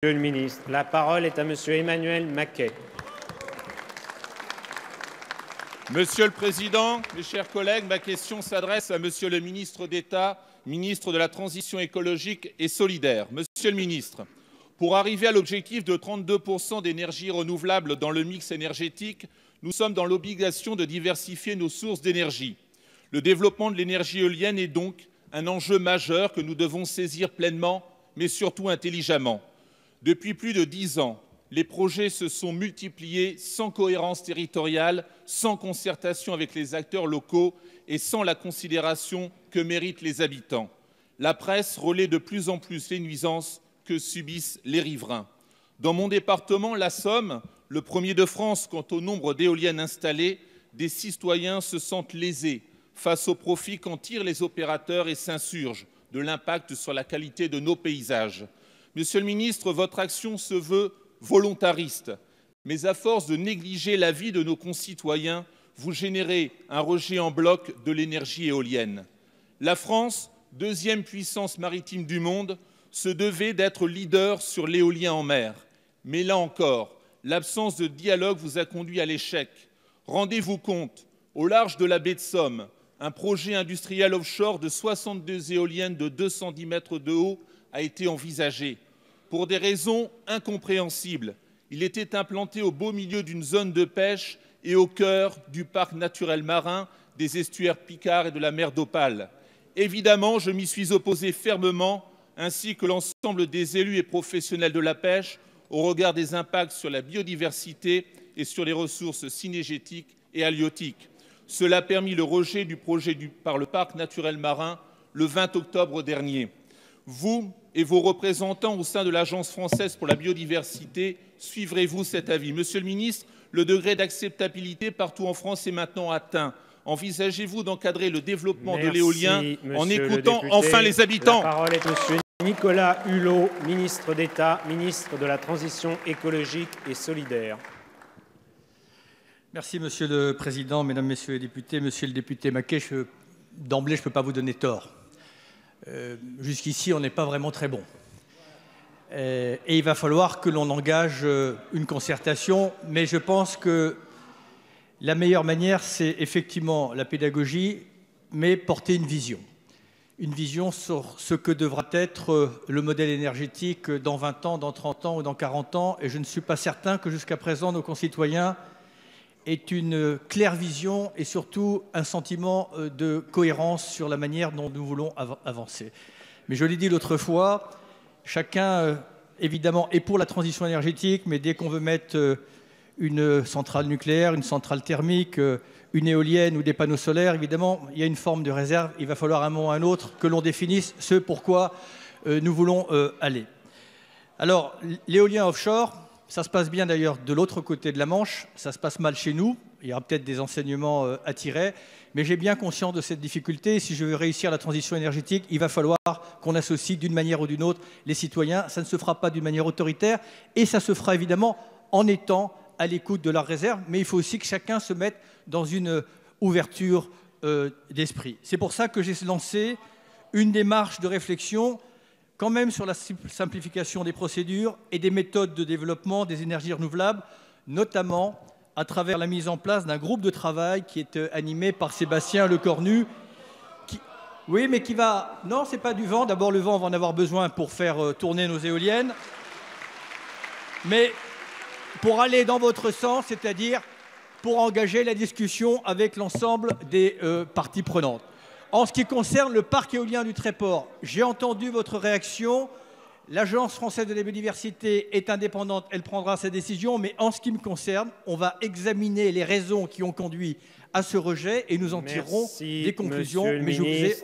Monsieur le ministre. La parole est à Monsieur Emmanuel Maquet. Monsieur le Président, mes chers collègues, ma question s'adresse à Monsieur le ministre d'État, ministre de la Transition écologique et solidaire. Monsieur le ministre, pour arriver à l'objectif de 32% d'énergie renouvelable dans le mix énergétique, nous sommes dans l'obligation de diversifier nos sources d'énergie. Le développement de l'énergie éolienne est donc un enjeu majeur que nous devons saisir pleinement, mais surtout intelligemment. Depuis plus de 10 ans, les projets se sont multipliés sans cohérence territoriale, sans concertation avec les acteurs locaux et sans la considération que méritent les habitants. La presse relaie de plus en plus les nuisances que subissent les riverains. Dans mon département, la Somme, le premier de France quant au nombre d'éoliennes installées, des citoyens se sentent lésés face aux profits qu'en tirent les opérateurs et s'insurgent de l'impact sur la qualité de nos paysages. Monsieur le ministre, votre action se veut volontariste, mais à force de négliger la vie de nos concitoyens, vous générez un rejet en bloc de l'énergie éolienne. La France, deuxième puissance maritime du monde, se devait d'être leader sur l'éolien en mer. Mais là encore, l'absence de dialogue vous a conduit à l'échec. Rendez-vous compte, au large de la baie de Somme, un projet industriel offshore de 62 éoliennes de 210 mètres de haut a été envisagé. Pour des raisons incompréhensibles, il était implanté au beau milieu d'une zone de pêche et au cœur du parc naturel marin des estuaires Picard et de la mer d'Opale. Évidemment, je m'y suis opposé fermement, ainsi que l'ensemble des élus et professionnels de la pêche, au regard des impacts sur la biodiversité et sur les ressources cynégétiques et halieutiques. Cela a permis le rejet du projet par le parc naturel marin le 20 octobre dernier. Vous et vos représentants au sein de l'Agence française pour la biodiversité, suivrez-vous cet avis? Monsieur le ministre, le degré d'acceptabilité partout en France est maintenant atteint. Envisagez-vous d'encadrer le développement de l'éolien en écoutant enfin les habitants? La parole est à Monsieur Nicolas Hulot, ministre d'État, ministre de la Transition écologique et solidaire. Merci Monsieur le Président, Mesdames, Messieurs les députés. Monsieur le député Maquet, d'emblée, je ne peux pas vous donner tort. Jusqu'ici, on n'est pas vraiment très bon. Et il va falloir que l'on engage une concertation, mais je pense que la meilleure manière, c'est effectivement la pédagogie, mais porter une vision. Une vision sur ce que devra être le modèle énergétique dans 20 ans, dans 30 ans ou dans 40 ans. Et je ne suis pas certain que jusqu'à présent, nos concitoyens aient une claire vision et surtout un sentiment de cohérence sur la manière dont nous voulons avancer. Mais je l'ai dit l'autre fois, chacun, évidemment, est pour la transition énergétique, mais dès qu'on veut mettre une centrale nucléaire, une centrale thermique, une éolienne ou des panneaux solaires, évidemment, il y a une forme de réserve. Il va falloir à un moment ou à un autre que l'on définisse ce pourquoi nous voulons aller. Alors, l'éolien offshore, ça se passe bien d'ailleurs de l'autre côté de la Manche, ça se passe mal chez nous, il y aura peut-être des enseignements à tirer, mais j'ai bien conscience de cette difficulté. Si je veux réussir la transition énergétique, il va falloir qu'on associe d'une manière ou d'une autre les citoyens. Ça ne se fera pas d'une manière autoritaire et ça se fera évidemment en étant à l'écoute de leurs réserves, mais il faut aussi que chacun se mette dans une ouverture d'esprit. C'est pour ça que j'ai lancé une démarche de réflexion quand même sur la simplification des procédures et des méthodes de développement des énergies renouvelables, notamment à travers la mise en place d'un groupe de travail qui est animé par Sébastien Lecornu. Oui, mais qui va... Non, ce n'est pas du vent. D'abord, le vent, on va en avoir besoin pour faire tourner nos éoliennes. Mais pour aller dans votre sens, c'est-à-dire pour engager la discussion avec l'ensemble des parties prenantes. En ce qui concerne le parc éolien du Tréport, j'ai entendu votre réaction. L'Agence française de la biodiversité est indépendante, elle prendra sa décision, mais en ce qui me concerne, on va examiner les raisons qui ont conduit à ce rejet et nous en tirerons des conclusions. Mais je vous ai